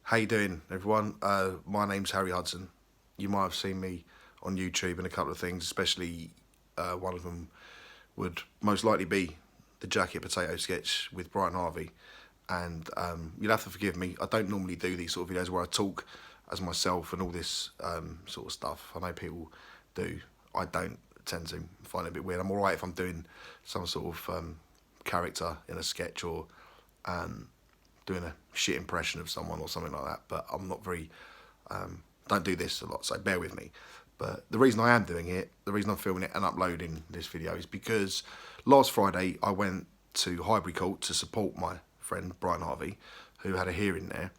How you doing, everyone? My name's Harry Hudson. You might have seen me on YouTube and a couple of things, especially one of them would most likely be the jacket potato sketch with Harvey. And you'll have to forgive me. I don't normally do these sort of videos where I talk as myself and all this sort of stuff. I know people do. I don't tend to find it a bit weird. I'm alright if I'm doing some sort of character in a sketch or doing a shit impression of someone or something like that, but I'm not very, don't do this a lot, so bear with me. But the reason I am doing it, the reason I'm filming it and uploading this video is because last Friday I went to Highbury Court to support my friend Harvey, who had a hearing there,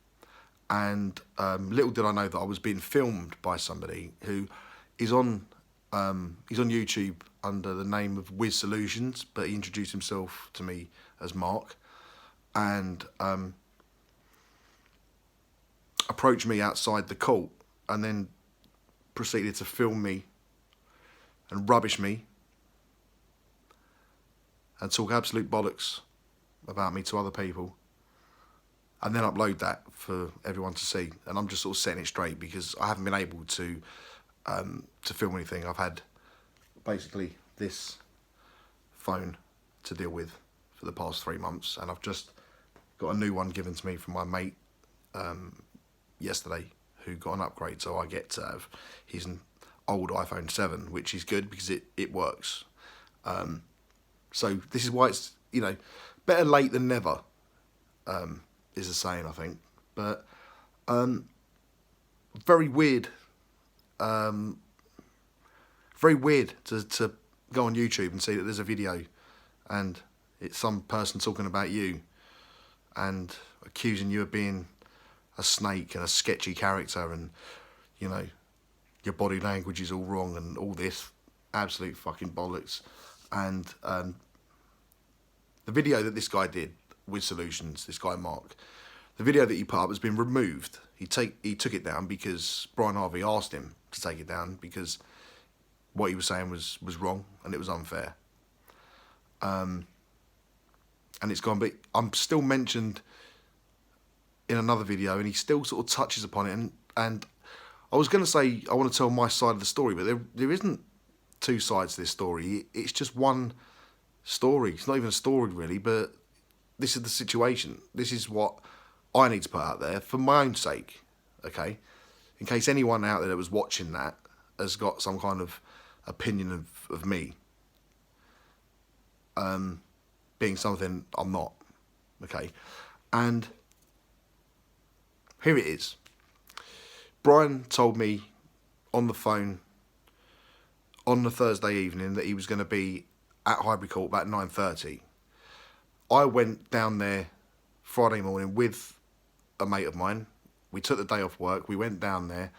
and little did I know that I was being filmed by somebody who is on, he's on YouTube under the name of Wiz Solutions, but he introduced himself to me as Mark, and approached me outside the court and then proceeded to film me and rubbish me and talk absolute bollocks about me to other people and then upload that for everyone to see. And I'm just sort of setting it straight because I haven't been able to film anything. I've had basically this phone to deal with for the past 3 months, and I've just got a new one given to me from my mate yesterday, who got an upgrade, so I get to have his old iPhone 7, which is good because it works. So this is why it's, you know, better late than never, is the saying, I think. But very weird, very weird to go on YouTube and see that there's a video and it's some person talking about you and accusing you of being a snake and a sketchy character, and, you know, your body language is all wrong and all this absolute fucking bollocks. And the video that this guy did with Solutions, this guy Mark, the video that he put up has been removed. He took it down because Harvey asked him to take it down because what he was saying was wrong and it was unfair. And it's gone, but I'm still mentioned in another video and he still sort of touches upon it, and I was going to say I want to tell my side of the story, but there isn't two sides to this story. It's just one story. It's not even a story really, but this is the situation. This is what I need to put out there for my own sake, okay? In case anyone out there that was watching that has got some kind of opinion of me being something I'm not, okay? And here it is. Brian told me on the phone on the Thursday evening that he was going to be at Highbury Court about 9:30. I went down there Friday morning with a mate of mine. We took the day off work. We went down there,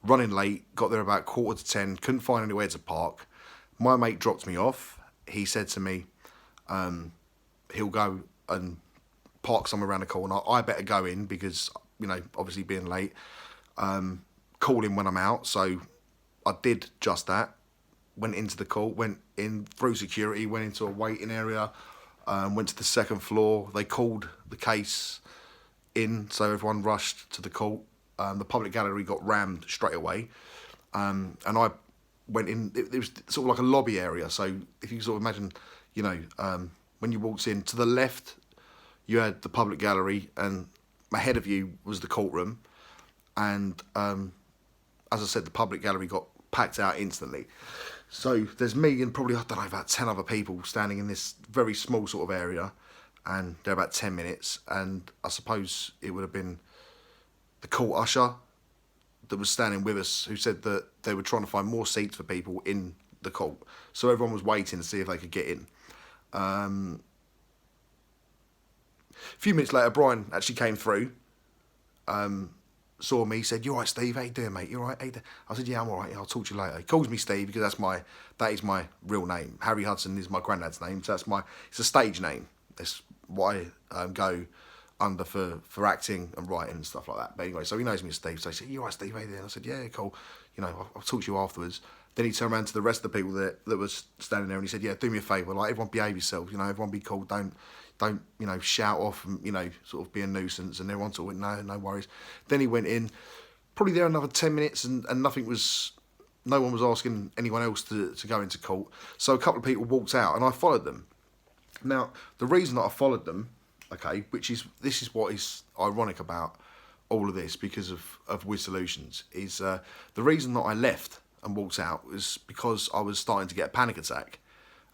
running late, got there about 9:45, couldn't find anywhere to park. My mate dropped me off. He said to me, he'll go and park somewhere around the corner. I better go in because, you know, obviously being late, call him when I'm out. So I did just that. Went into the court, went in through security, went into a waiting area, went to the second floor. They called the case in, so everyone rushed to the court. The public gallery got rammed straight away, and I went in. It was sort of like a lobby area, so if you sort of imagine, you know, when you walked in, to the left you had the public gallery and ahead of you was the courtroom, and as I said, the public gallery got packed out instantly. So there's me and probably, I don't know, about 10 other people standing in this very small sort of area, and they're about 10 minutes, and I suppose it would have been the court usher that was standing with us who said that they were trying to find more seats for people in the court. So everyone was waiting to see if they could get in. A few minutes later, Brian actually came through, saw me, said, "You all right, Steve? How you doing, mate? You all right? How you doing?" I said, "Yeah, I'm all right. Yeah, I'll talk to you later." He calls me Steve because that is my real name. Harry Hudson is my granddad's name, so it's a stage name. That's what I go under for acting and writing and stuff like that. But anyway, so he knows me as Steve. So he said, "You all right, Steve? How you doing?" I said, "Yeah, cool. You know, I'll talk to you afterwards." Then he turned around to the rest of the people that was standing there and he said, "Yeah, do me a favour, like, everyone behave yourself, you know, everyone be cool, don't don't, you know, shout off and, you know, sort of be a nuisance. And everyone sort of went, no worries. Then he went in, probably there another 10 minutes, and no one was asking anyone else to go into court. So a couple of people walked out, and I followed them. Now, the reason that I followed them, okay, this is what is ironic about all of this, because of Wiz Solutions, is the reason that I left and walked out was because I was starting to get a panic attack,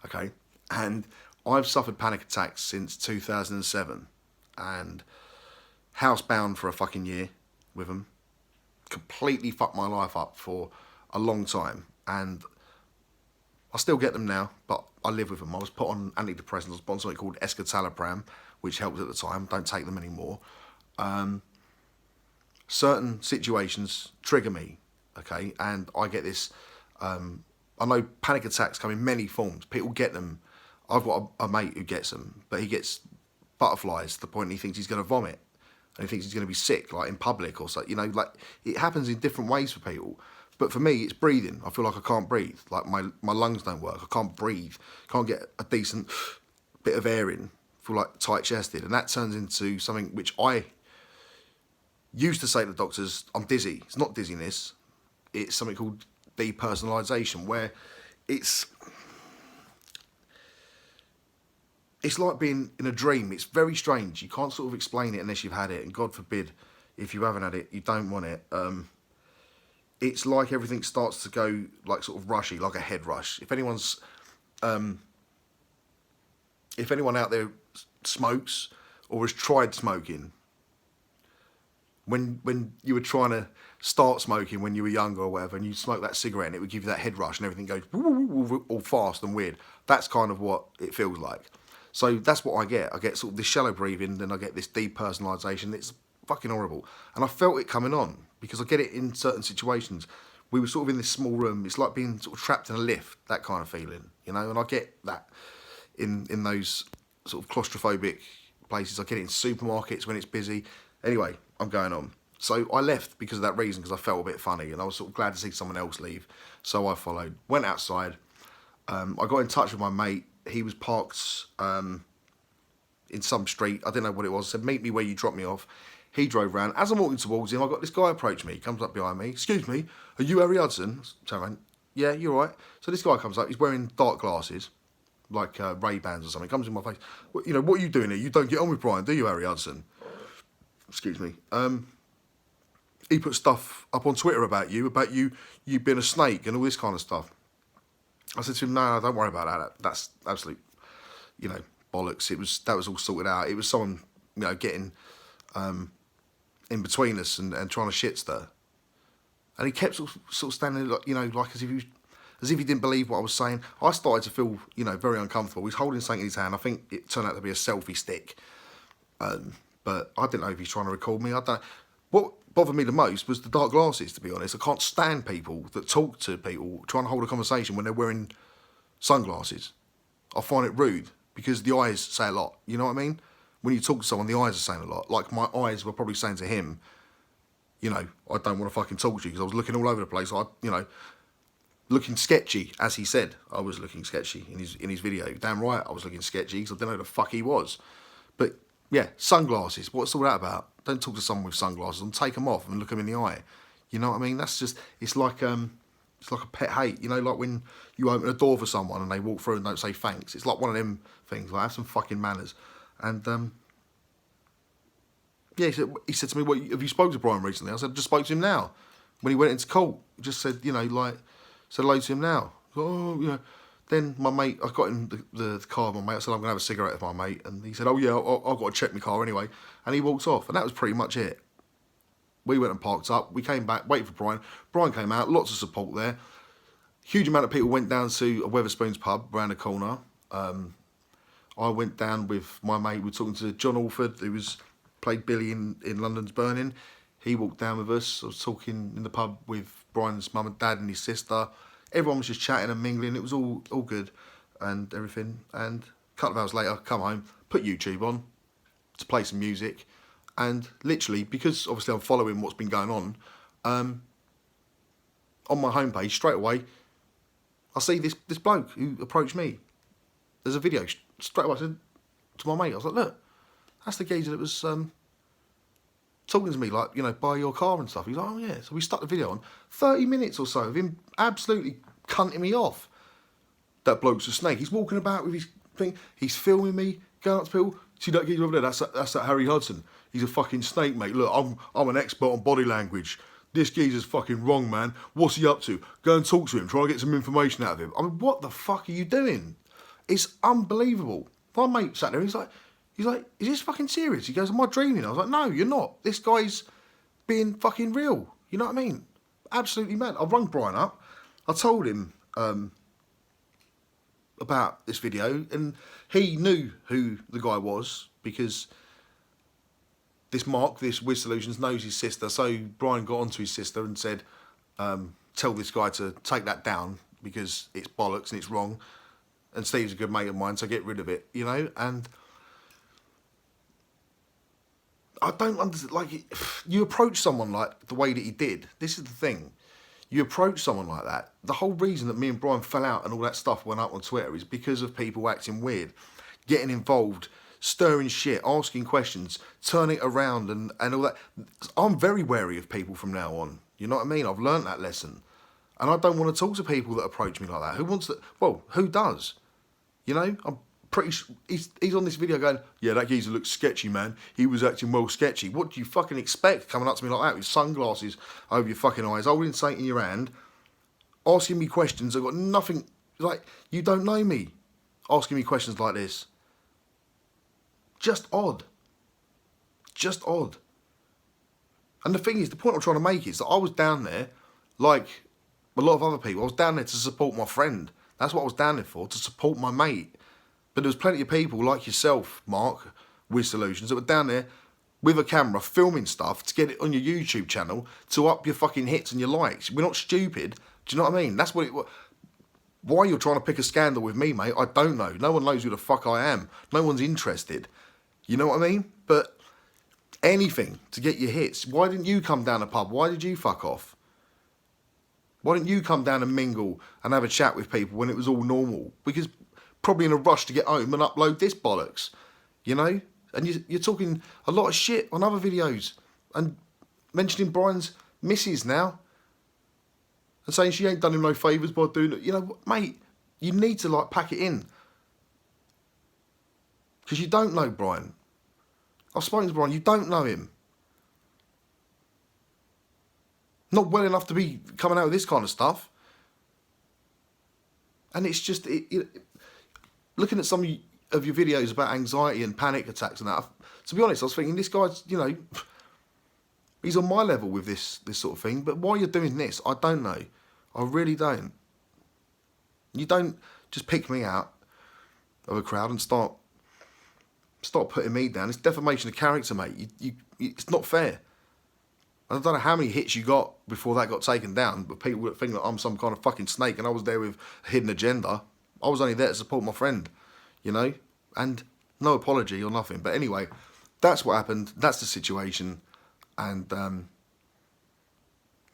okay? And I've suffered panic attacks since 2007, and housebound for a fucking year with them. Completely fucked my life up for a long time, and I still get them now, but I live with them. I was put on antidepressants. I was put on something called escitalopram, which helped at the time. Don't take them anymore. Certain situations trigger me, okay, and I get this. I know panic attacks come in many forms. People get them. I've got a mate who gets them, but he gets butterflies to the point he thinks he's going to vomit, and he thinks he's going to be sick, like in public or so. You know, like it happens in different ways for people. But for me, it's breathing. I feel like I can't breathe. Like my lungs don't work. I can't breathe. Can't get a decent bit of air in. I feel like tight-chested. And that turns into something which I used to say to the doctors, I'm dizzy. It's not dizziness. It's something called depersonalisation, where it's like being in a dream. It's very strange. You can't sort of explain it unless you've had it. And God forbid, if you haven't had it, you don't want it. It's like everything starts to go like sort of rushy, like a head rush. If anyone out there smokes or has tried smoking, when you were trying to start smoking when you were younger or whatever, and you smoke that cigarette and it would give you that head rush and everything goes all fast and weird. That's kind of what it feels like. So that's what I get. I get sort of this shallow breathing, then I get this depersonalisation. It's fucking horrible. And I felt it coming on, because I get it in certain situations. We were sort of in this small room. It's like being sort of trapped in a lift, that kind of feeling, you know. And I get that in those sort of claustrophobic places. I get it in supermarkets when it's busy. Anyway, I'm going on. So I left because of that reason, because I felt a bit funny, and I was sort of glad to see someone else leave. So I followed, went outside. I got in touch with my mate. He was parked in some street. I didn't know what it was. I said, meet me where you drop me off. He drove round. As I'm walking towards him, I got this guy approach me. He comes up behind me. Excuse me, are you Harry Hudson? Turn around. Yeah, you're right. So this guy comes up. He's wearing dark glasses, like Ray-Bans or something. Comes in my face. You know, what are you doing here? You don't get on with Brian, do you, Harry Hudson? Excuse me. He put stuff up on Twitter about you being a snake and all this kind of stuff. I said to him, no, don't worry about that. That's absolute, you know, bollocks. That was all sorted out. It was someone, you know, getting in between us and trying to shit stir. And he kept sort of standing, like, you know, like as if he didn't believe what I was saying. I started to feel, you know, very uncomfortable. He was holding something in his hand. I think it turned out to be a selfie stick. But I didn't know if he's trying to record me. I don't. What bothered me the most was the dark glasses, to be honest. I can't stand people that talk to people trying to hold a conversation when they're wearing sunglasses. I find it rude, because the eyes say a lot. You know what I mean? When you talk to someone, the eyes are saying a lot. Like, my eyes were probably saying to him, you know, I don't want to fucking talk to you, because I was looking all over the place. You know, looking sketchy, as he said. I was looking sketchy in his video. Damn right I was looking sketchy, because I didn't know who the fuck he was. But, yeah, sunglasses. What's all that about? Don't talk to someone with sunglasses and take them off and look them in the eye. You know what I mean? That's just, it's like a pet hate. You know, like when you open a door for someone and they walk through and don't say thanks. It's like one of them things. Like, have some fucking manners. And, yeah, he said to me, "What, have you spoken to Brian recently?" I said, "I just spoke to him now." When he went into court, just said, you know, like, said hello to him now. Oh, you know. Then my mate, I got in the car with my mate. I said, I'm going to have a cigarette with my mate. And he said, oh, yeah, I've got to check my car anyway. And he walked off. And that was pretty much it. We went and parked up. We came back, waited for Brian. Brian came out, lots of support there. Huge amount of people went down to a Weatherspoons pub around the corner. I went down with my mate. We were talking to John Alford, who played Billy in London's Burning. He walked down with us. I was talking in the pub with Brian's mum and dad and his sister. Everyone was just chatting and mingling. It was all good and everything. And a couple of hours later, come home, put YouTube on to play some music. And literally, because obviously I'm following what's been going on my homepage, straight away, I see this bloke who approached me. There's a video. Straight away, I said, to my mate. I was like, look, that's the geezer that was talking to me, like, you know, by your car and stuff. He's like, oh yeah. So we stuck the video on. 30 minutes or so of him absolutely cunting me off. That bloke's a snake. He's walking about with his thing. He's filming me, going up to people. See that geezer over there? That's that Harry Hudson. He's a fucking snake, mate. Look, I'm an expert on body language. This geezer's fucking wrong, man. What's he up to? Go and talk to him. Try and get some information out of him. I mean, what the fuck are you doing? It's unbelievable. My mate sat there. He's like, is this fucking serious? He goes, am I dreaming? I was like, no, you're not. This guy's being fucking real. You know what I mean? Absolutely mad. I rung Brian up. I told him about this video, and he knew who the guy was because this Mark, this Wiz Solutions, knows his sister. So Brian got onto his sister and said, tell this guy to take that down because it's bollocks and it's wrong. And Steve's a good mate of mine, so get rid of it, you know? And I don't understand, like, you approach someone like the way that he did. This is the thing. You approach someone like that. The whole reason that me and Brian fell out and all that stuff went up on Twitter is because of people acting weird, getting involved, stirring shit, asking questions, turning it around and all that. I'm very wary of people from now on. You know what I mean? I've learnt that lesson. And I don't want to talk to people that approach me like that. Who wants that? Well, who does? You know, I'm pretty sure he's on this video going, yeah, that geezer looks sketchy, man. He was acting well sketchy. What do you fucking expect coming up to me like that with sunglasses over your fucking eyes, holding something in your hand, asking me questions that got nothing, like, you don't know me, asking me questions like this. Just odd. Just odd. And the thing is, the point I'm trying to make is that I was down there, like a lot of other people, I was down there to support my friend. That's what I was down there for, to support my mate. But there was plenty of people like yourself, Mark, with Solutions, that were down there with a camera filming stuff to get it on your YouTube channel to up your fucking hits and your likes. We're not stupid. Do you know what I mean? That's what it was. Why you're trying to pick a scandal with me, mate, I don't know. No one knows who the fuck I am. No one's interested. You know what I mean? But anything to get your hits. Why didn't you come down the pub? Why did you fuck off? Why didn't you come down and mingle and have a chat with people when it was all normal? Because probably in a rush to get home and upload this bollocks, you know? And you're talking a lot of shit on other videos and mentioning Brian's missus now and saying she ain't done him no favours by doing it. You know, mate, you need to, like, pack it in. Because you don't know Brian. I've spoken to Brian, you don't know him. Not well enough to be coming out with this kind of stuff. And it's just, looking at some of your videos about anxiety and panic attacks and that, to be honest, I was thinking, this guy's, you know, he's on my level with this sort of thing. But why you're doing this, I don't know. I really don't. You don't just pick me out of a crowd and start putting me down. It's defamation of character, mate. It's not fair. I don't know how many hits you got before that got taken down, but people would think that I'm some kind of fucking snake and I was there with a hidden agenda. I was only there to support my friend, you know? And no apology or nothing. But anyway, that's what happened. That's the situation. And,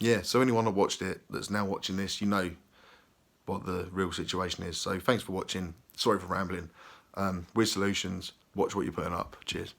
yeah, so anyone that watched it that's now watching this, you know what the real situation is. So thanks for watching. Sorry for rambling. With Solutions, watch what you're putting up. Cheers.